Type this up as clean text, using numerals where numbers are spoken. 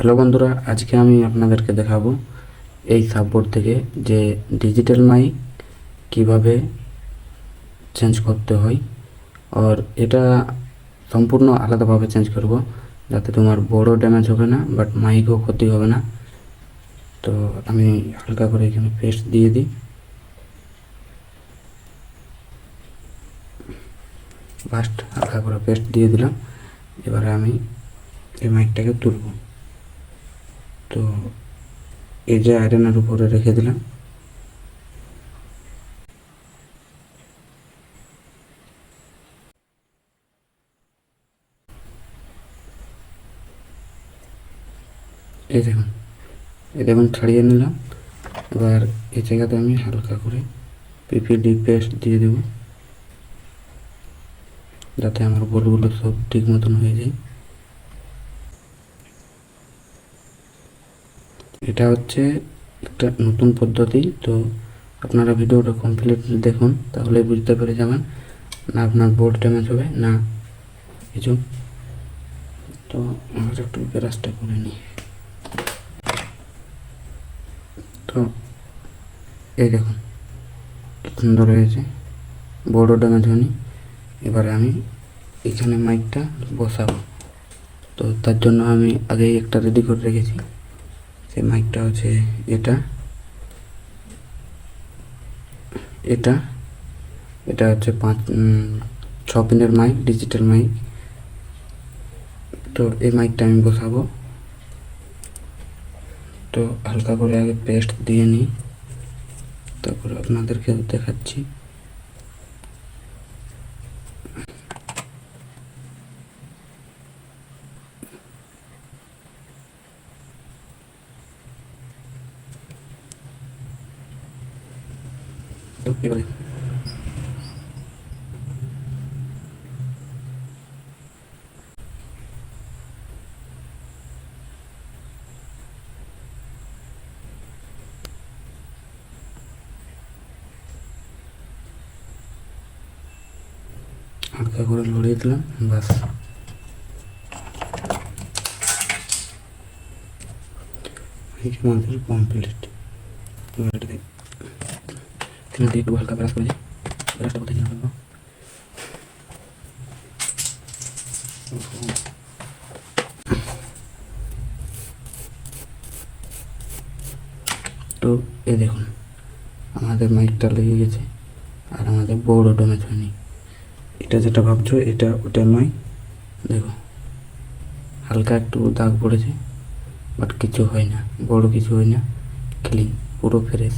Hello বন্ধুরা, আজকে আমি আপনাদেরকে দেখাবো এই সাববোর্ড থেকে যে ডিজিটাল মাইক কিভাবে চেঞ্জ করতে হয়। আর এটা সম্পূর্ণ আলাদাভাবে চেঞ্জ করব, যাতে তোমার বড় ড্যামেজ হবে না, বাট মাইকও ক্ষতি হবে না। তো আমি হালকা করে এখানে পেস্ট দিয়ে দিই। ফার্স্ট হালকা করে পেস্ট দিয়ে দিলাম। এবারে আমি এই মাইকটাকে তুলব। তো এই যে আয়রনের উপরে রেখে দিলাম। এই দেখুন ছাড়িয়ে নিলাম। এবার এই জায়গাতে আমি হালকা করে পিপিডি পেস্ট দিয়ে দেব, যাতে আমার বলগুলো সব ঠিক মতন হয়ে যায়। এটা হচ্ছে একটা নতুন পদ্ধতি, তো আপনারা ভিডিওটা কমপ্লিট দেখুন, তাহলে বুঝতে পেরে যাবেন না আপনার বোর্ড ড্যামেজ হবে না কিছু। তো আমরা একটু ব্রাশটা করে নিই। তো এই দেখুন কি সুন্দর হয়েছে, বড় ড্যামেজ হয়নি। এবারে আমি এখানে মাইকটা বসাবো। তো তার জন্য আমি আগেই একটা রেডি করে রেখেছি। সেই মাইকটা হচ্ছে এটা এটা এটা হচ্ছে 6 পিনের মাইক, ডিজিটাল মাইক। তো এই মাইকটা আমি বসাবো। তো হালকা করে আগে পেস্ট দিয়ে নিই, তারপরে আপনাদেরকে দেখাচ্ছি। তো এবারে হালকা করে লড়িয়ে দিলাম, বাস। আমাদের কমপ্লিট। এখানে দিয়ে একটু হালকা ব্রাশ করে দিই। ব্রাশটা কোথায় নিয়ে রাখবো? তো এই দেখুন আমাদের মাইকটা লেগে গেছে, আর আমাদের বড় ড্যামেজ হয়নি। এটা যেটা ভাবছো এটা ওটা নয়, দেখো হালকা একটু দাগ পড়েছে, বাট কিছু হয় না, বড় কিছু হয় না, ক্লিন পুরো ফ্রেশ।